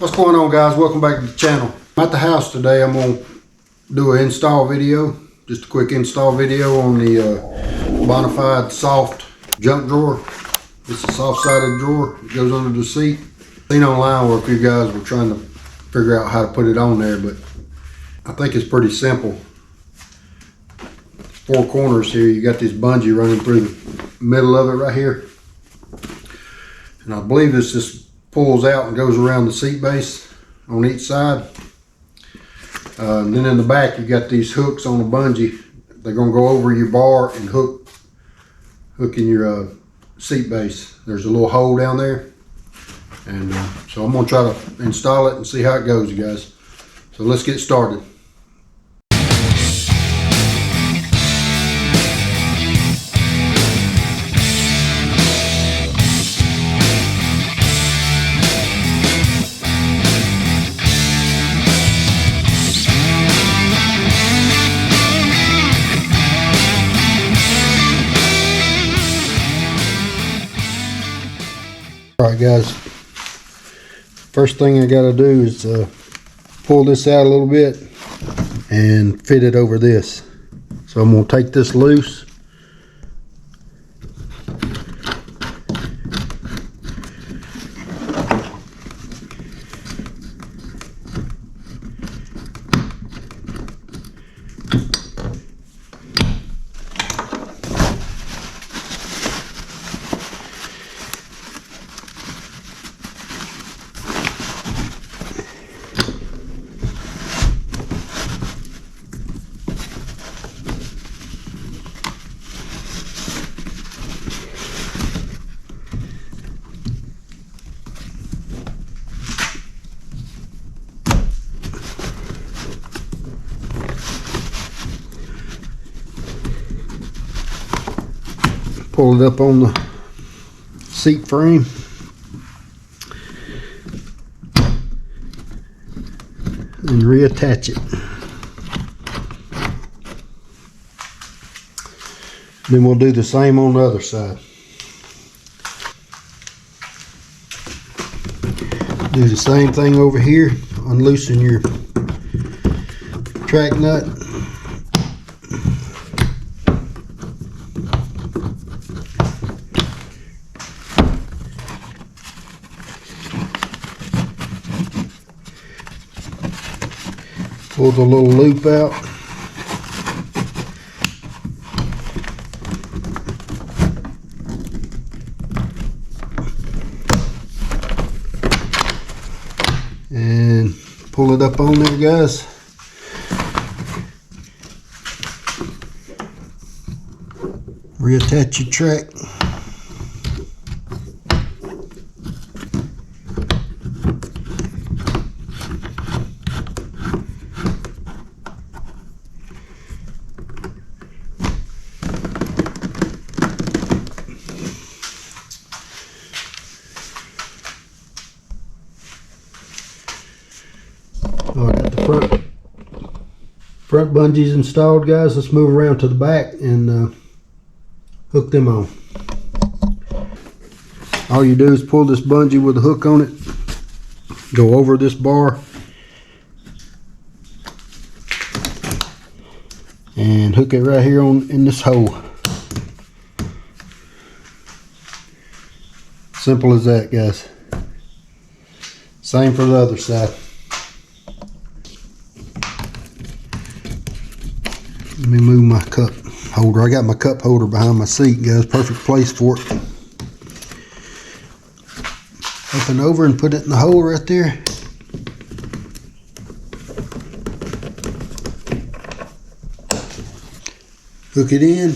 What's going on, guys? Welcome back to the channel. I'm at the house today. I'm going to do an install video, just a quick install video on the Bonafide soft junk drawer. It's a soft-sided drawer. It goes under the seat. Seen online where a few guys were trying to figure out how to put it on there, but I think it's pretty simple. Four corners here. You got this bungee running through the middle of it right here, and I believe this just pulls out and goes around the seat base on each side. And then in the back you got these hooks on the bungee. They're going to go over your bar and hook in your seat base. There's a little hole down there, and so I'm going to try to install it and see how it goes, you guys. So let's get started. Alright guys, first thing I got to do is pull this out a little bit and fit it over this. So I'm going to take this loose. Pull it up on the seat frame. And reattach it. Then we'll do the same on the other side. Do the same thing over here. Unloosen your track nut. Pull the little loop out. And pull it up on there, guys. Reattach your track. I got the front bungees installed, guys. Let's move around to the back and hook them on. All you do is pull this bungee with a hook on it, go over this bar, and hook it right here in this hole. Simple as that, guys. Same for the other side. Let me move my cup holder. I got my cup holder behind my seat, guys. Perfect place for it. Open over and put it in the hole right there. Hook it in.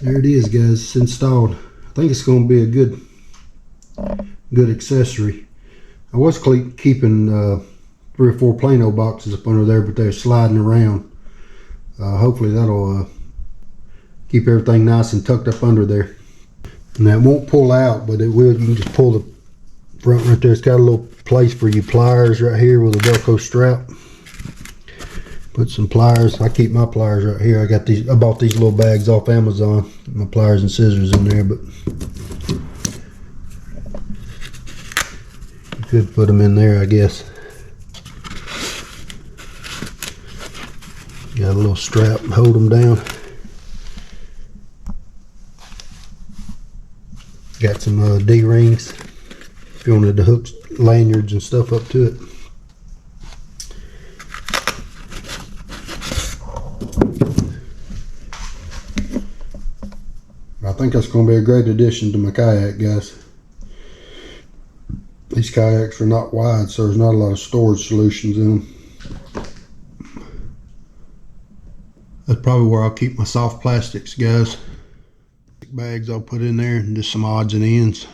There it is, guys. It's installed. I think it's going to be a good accessory. I was keeping 3 or 4 Plano boxes up under there, but they're sliding around. Hopefully that'll keep everything nice and tucked up under there. And that won't pull out, but it will. You can just pull front right there. It's got a little place for your pliers right here with a Velcro strap. Put some pliers. I keep my pliers right here. I bought these little bags off Amazon. My pliers and scissors in there, but you could put them in there, I guess. Got a little strap to hold them down. Got some D-rings if you wanted to hook lanyards and stuff up to it. I think that's going to be a great addition to my kayak, guys. These kayaks are not wide, so there's not a lot of storage solutions in them. That's probably where I'll keep my soft plastics, guys. Bags I'll put in there, and just some odds and ends.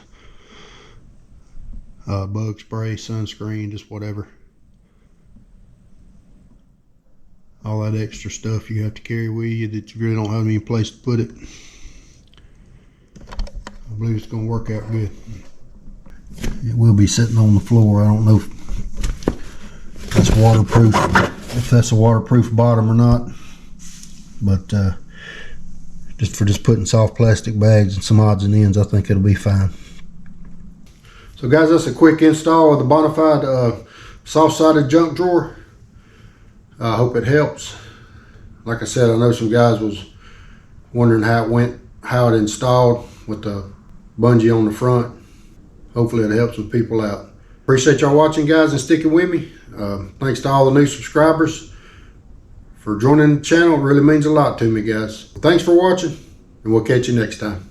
Bug spray, sunscreen, just whatever. All that extra stuff you have to carry with you that you really don't have any place to put it. I believe it's going to work out good. It will be sitting on the floor. I don't know if that's waterproof, if that's a waterproof bottom or not. But just putting soft plastic bags and some odds and ends, I think it'll be fine. So guys, that's a quick install of the Bonafide soft-sided junk drawer. I hope it helps. Like I said, I know some guys was wondering how it installed with the bungee on the front. Hopefully it helps some people out. Appreciate y'all watching, guys, and sticking with me. Thanks to all the new subscribers for joining the channel. It really means a lot to me, guys. Thanks for watching, and we'll catch you next time.